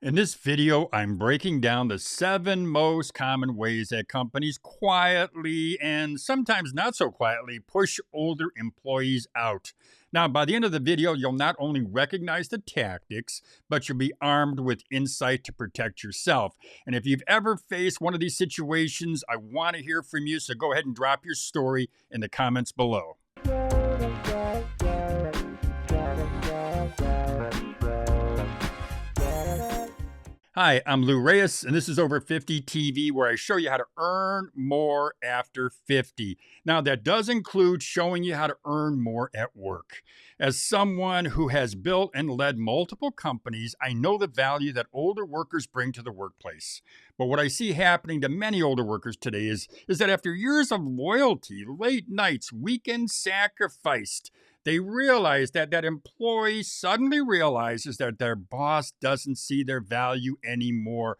In this video, I'm breaking down the 7 most common ways that companies quietly and sometimes not so quietly push older employees out. Now, by the end of the video, you'll not only recognize the tactics, but you'll be armed with insight to protect yourself. And if you've ever faced one of these situations, I want to hear from you. So go ahead and drop your story in the comments below. Hi, I'm Lou Reyes, and this is Over 50 TV, where I show you how to earn more after 50. Now, that does include showing you how to earn more at work. As someone who has built and led multiple companies, I know the value that older workers bring to the workplace. But what I see happening to many older workers today is that after years of loyalty, late nights, weekends sacrificed, they realize that employee suddenly realizes that their boss doesn't see their value anymore.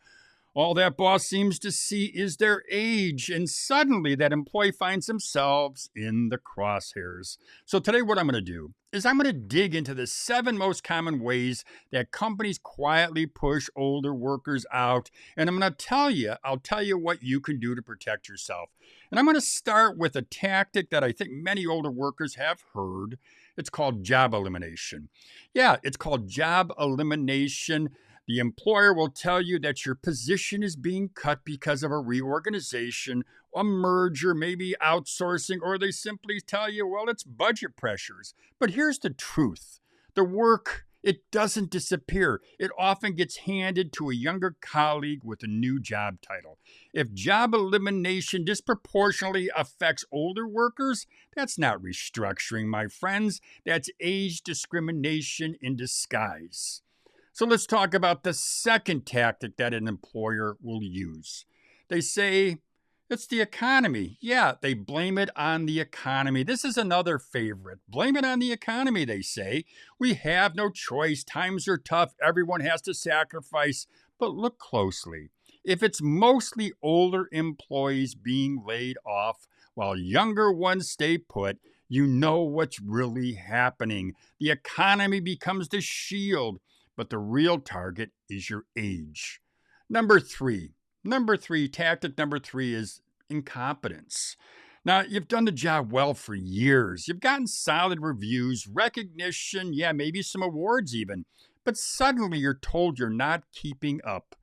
All that boss seems to see is their age, and suddenly that employee finds themselves in the crosshairs. So today what I'm going to do is I'm going to dig into the 7 most common ways that companies quietly push older workers out, and I'll tell you what you can do to protect yourself. And I'm going to start with a tactic that I think many older workers have heard. It's called job elimination. Yeah, it's called job elimination. The employer will tell you that your position is being cut because of a reorganization, a merger, maybe outsourcing, or they simply tell you, well, it's budget pressures. But here's the truth. The work, it doesn't disappear. It often gets handed to a younger colleague with a new job title. If job elimination disproportionately affects older workers, that's not restructuring, my friends. That's age discrimination in disguise. So let's talk about the second tactic that an employer will use. They say it's the economy. Yeah, they blame it on the economy. This is another favorite. Blame it on the economy, they say. We have no choice. Times are tough. Everyone has to sacrifice. But look closely. If it's mostly older employees being laid off while younger ones stay put, you know what's really happening. The economy becomes the shield, but the real target is your age. Tactic number three is incompetence. Now, you've done the job well for years. You've gotten solid reviews, recognition, yeah, maybe some awards even. But suddenly you're told you're not keeping up.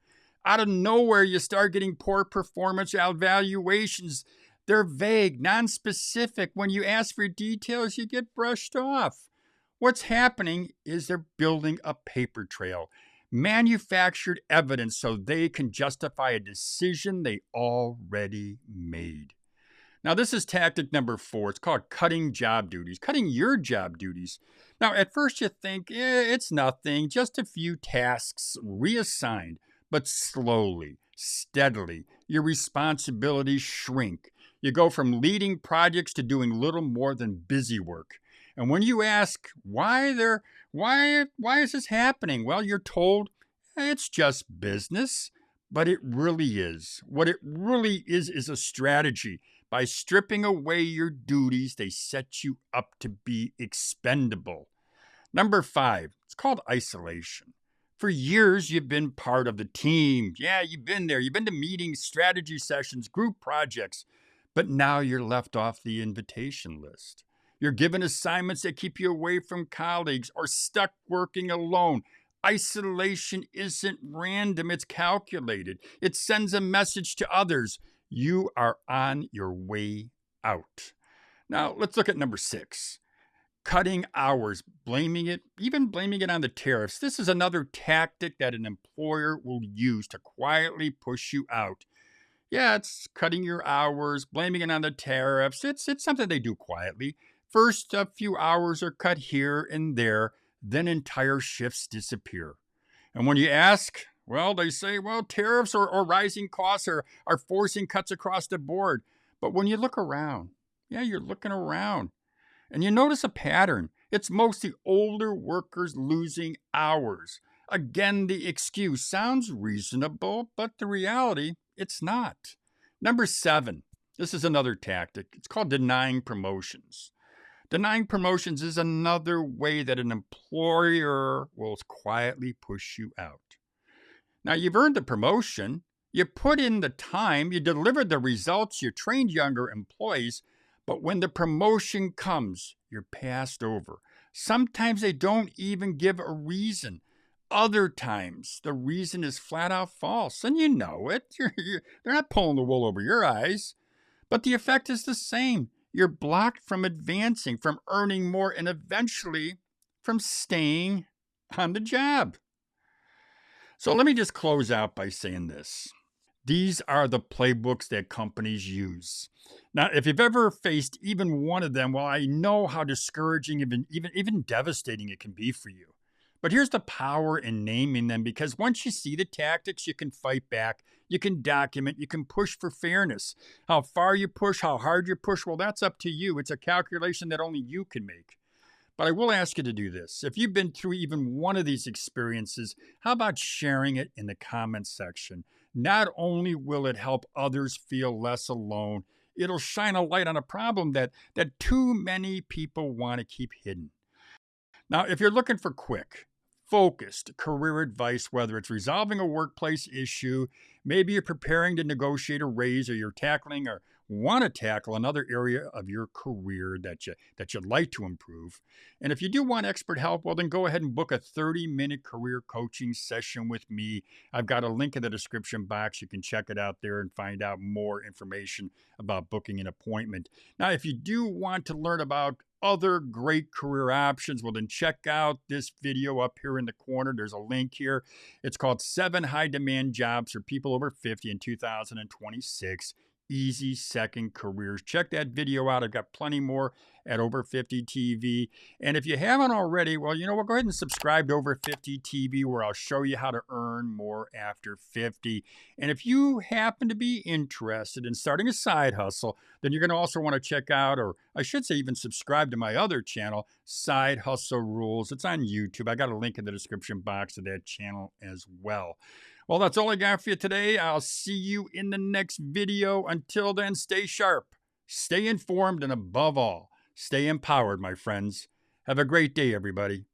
Out of nowhere, you start getting poor performance evaluations. They're vague, non-specific. When you ask for details, you get brushed off. What's happening is they're building a paper trail, manufactured evidence so they can justify a decision they already made. Now, this is tactic number 4. It's called cutting job duties, cutting your job duties. Now, at first you think, it's nothing, just a few tasks reassigned, but slowly, steadily, your responsibilities shrink. You go from leading projects to doing little more than busy work. And when you ask why is this happening? Well, you're told it's just business, but it really is. What it really is a strategy. By stripping away your duties, they set you up to be expendable. Number 5, it's called isolation. For years, you've been part of the team. Yeah, you've been there. You've been to meetings, strategy sessions, group projects, but now you're left off the invitation list. You're given assignments that keep you away from colleagues or stuck working alone. Isolation isn't random, it's calculated. It sends a message to others. You are on your way out. Now, let's look at number 6. Cutting hours, blaming it on the tariffs. This is another tactic that an employer will use to quietly push you out. Yeah, it's cutting your hours, blaming it on the tariffs. It's something they do quietly. First, a few hours are cut here and there, then entire shifts disappear. And when you ask, well, they say, well, tariffs or rising costs are forcing cuts across the board. But when you look around, you're looking around, and you notice a pattern. It's mostly older workers losing hours. Again, the excuse sounds reasonable, but the reality, it's not. Number 7, this is another tactic. It's called denying promotions. Denying promotions is another way that an employer will quietly push you out. Now, you've earned the promotion, you put in the time, you delivered the results, you trained younger employees, but when the promotion comes, you're passed over. Sometimes they don't even give a reason. Other times, the reason is flat out false, and you know it. They're not pulling the wool over your eyes, but the effect is the same. You're blocked from advancing, from earning more, and eventually from staying on the job. So let me just close out by saying this. These are the playbooks that companies use. Now, if you've ever faced even one of them, well, I know how discouraging, even devastating it can be for you. But here's the power in naming them, because once you see the tactics, you can fight back, you can document, you can push for fairness. How far you push, how hard you push, well, that's up to you. It's a calculation that only you can make. But I will ask you to do this. If you've been through even one of these experiences, how about sharing it in the comments section? Not only will it help others feel less alone, it'll shine a light on a problem that too many people want to keep hidden. Now, if you're looking for quick, focused career advice, whether it's resolving a workplace issue, maybe you're preparing to negotiate a raise, or you're tackling or want to tackle another area of your career that you'd like to improve. And if you do want expert help, well, then go ahead and book a 30-minute career coaching session with me. I've got a link in the description box. You can check it out there and find out more information about booking an appointment. Now, if you do want to learn about other great career options, well, then check out this video up here in the corner. There's a link here. It's called 7 High Demand Jobs for People Over 50 in 2026. Easy second careers. Check that video out. I've got plenty more at Over 50 TV. And if you haven't already, well, go ahead and subscribe to Over 50 TV, where I'll show you how to earn more after 50. And if you happen to be interested in starting a side hustle, then you're going to also want to check out, or I should say even subscribe to my other channel, Side Hustle Rules. It's on YouTube. I got a link in the description box to that channel as well. Well, that's all I got for you today. I'll see you in the next video. Until then, stay sharp, stay informed, and above all, stay empowered, my friends. Have a great day, everybody.